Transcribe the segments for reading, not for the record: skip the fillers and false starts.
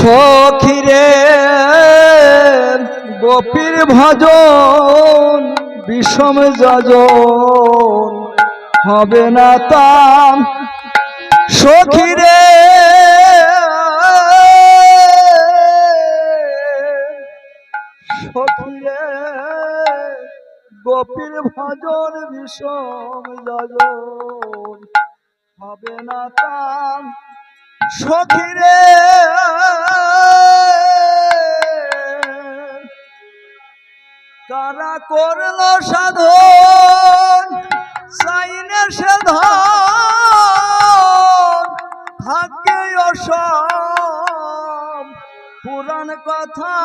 সখিরে গোপীর ভজন বিষম যজন হবে না তাম। সখিরে সখিরে গোপীর ভজন বিষম যজন হবে না তাম। সখিরে কারা করলো সাধন চাইনে সে ধন থাকে অসম পুরাণ কথা।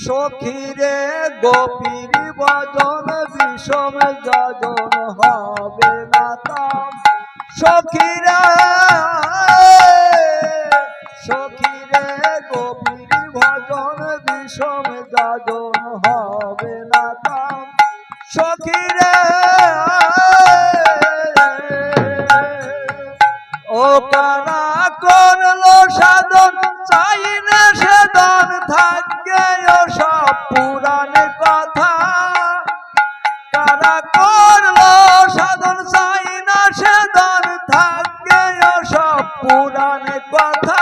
সখিরে গোপীর ভজন বিষম যজন হবে না তাম। সখিরে সখিরে গোপীর ভজন বিষম যজন হবে না তাম। সখিরে ও কারা করলো সাধন চাইলে সে ধন থাকে সব পুরাণ কথা। কারা করলো সাধন চাই না সে ধন থাকে সব পুরাণ কথা।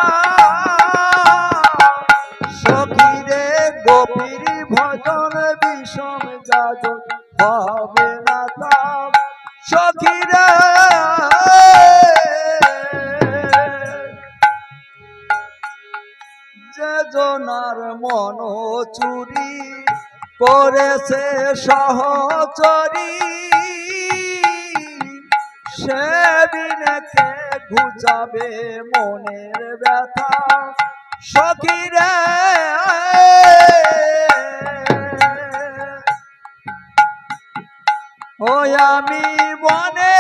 সখিরে গোপীর ভজন বিষম যজন হবে না তাম। সখিরে যে জনার মন চুরি করেছে সহচরী সে বিনেকে ঘুচাবে মনের ব্যথা। সখিরে ওই আমি বনে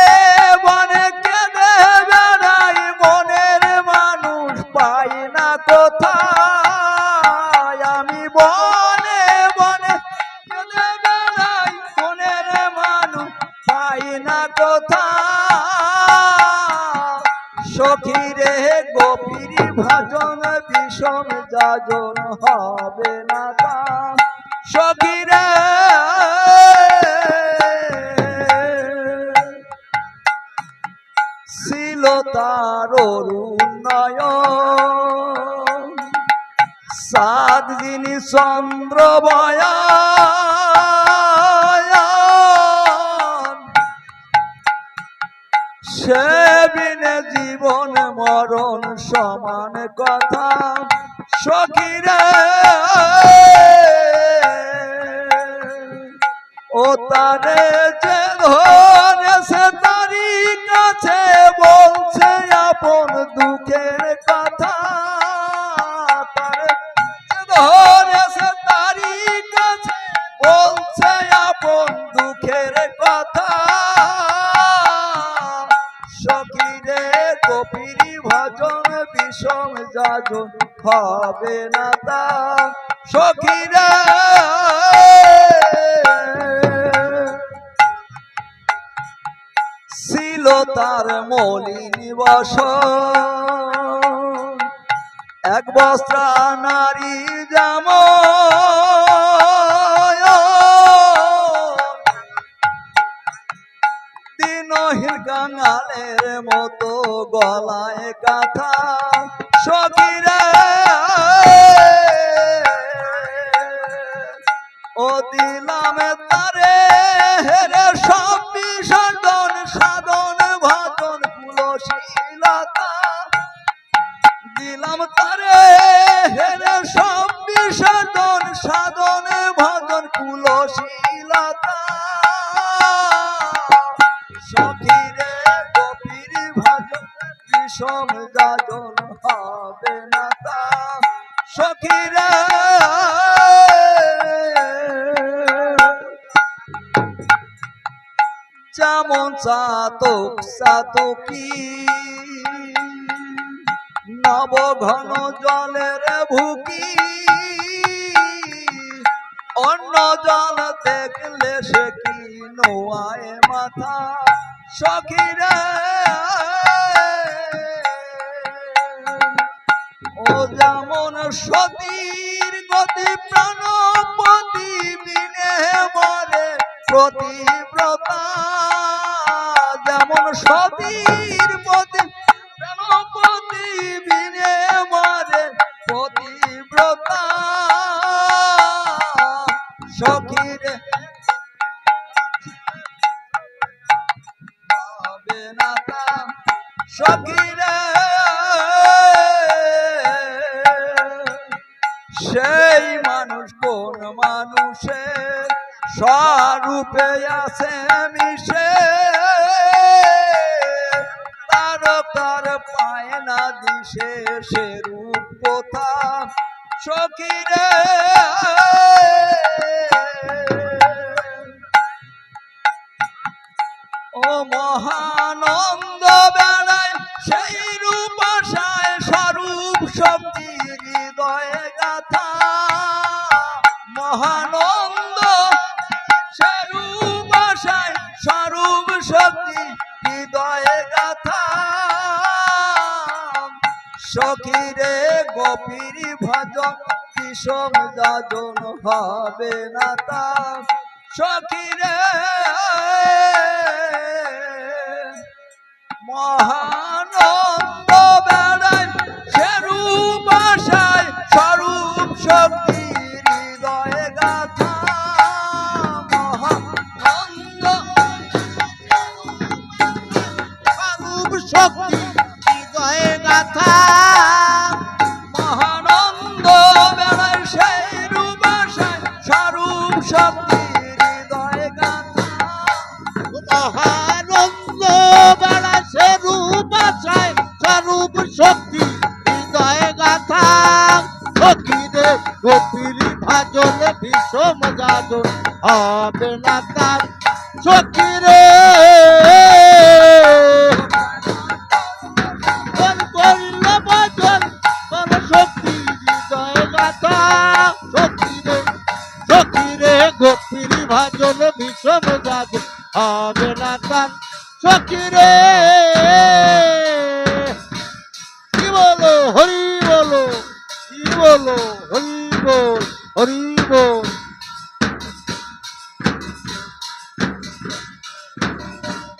বনে কেঁদে বেড়াই মনের মানুষ পাই না কোথায়। আমি বনে বনে কেঁদে বেড়াই মনের মানুষ পাই না কোথায়। সখিরে গোপীর ভজন বিষম যজন হবে না তাম। সখিরে ছিল তার অরুণয়ন সাত যিনি চন্দ্র বয়ান সে বিনে জীবন মরণ সমান কথা। সখিরে ও তারে যে ধরেছে তারি কাছে বলছে আপন দুঃখের কথা। তারে যে ধরেছে তারি কাছে বলছে আপন দুঃখের কথা। সখিরে গোপীর ভজন বিষম যজন হবে না তাম। সখিরে ছিল তার মলিন বসন এক বস্ত্রা নারী যেমন দিনহীন কাঙালের মতো গলায় কাঁথা। সখিরে ও দিলাম তারে হেরে সব বিসর্জন সাধন ভজন কুলশীলতা। দিলাম তারে হেরে সব বিসর্জন সাধন ভজন কুলশীলতা। সখিরে গোপীর ভজন বিষম যজন হবে না তাম। সখিরে যেমন চাতক চাতকী নব ঘন জলের ভুকি অন্য জল দেখলে সে কি নোয়ায় মাথা। সখিরে যেমন সতীর গতি প্রাণপতি বিনে মরে প্রতিব্রতা, যেমন সতীর পতি প্রাণপতি বিনে মরে প্রতিব্রতা। সখীরে হবে না তা, সখীরে সেই মানুষ কোন মানুষের স্বরূপে আছে মিশে, তার তার পায় না দিশে সে রূপ কোথা। সখীরে ও মহানন্দ বেলায় সেই রূপ আশায় স্বরূপ শক্তি হৃদয়ে গাথা। মহানন্দ সেই রূপ আশায় স্বরূপ শক্তি হৃদয়ে গাথা। সখীরে গোপীর ভজন বিষম যাজন হবে না তা। সখীরে মহানন্দ বেড়ায় সে রূপ আশায় স্বরূপ শক্তি হৃদয়ে গাথা। মহানন্দ স্বরূপ শক্তি হৃদয়ে গাথা। মহানন্দ বেড়ায় সেই রূপ আশায় স্বরূপ শক্তি হৃদয়ে গাথা। মহানন্দ বেড়া সে রূপ আশায় স্বরূপ শক্তি হৃদয়ে গাথা। সখীরে গোপীর ভাজন বিষম যাজন হবে না তার। সখীরে করিল ভজন কোন শক্তি হৃদয়ে গাথা। সখীরে সখীরে গোপীর ভাজন বিষম যাজন হবে না তার। সখীরে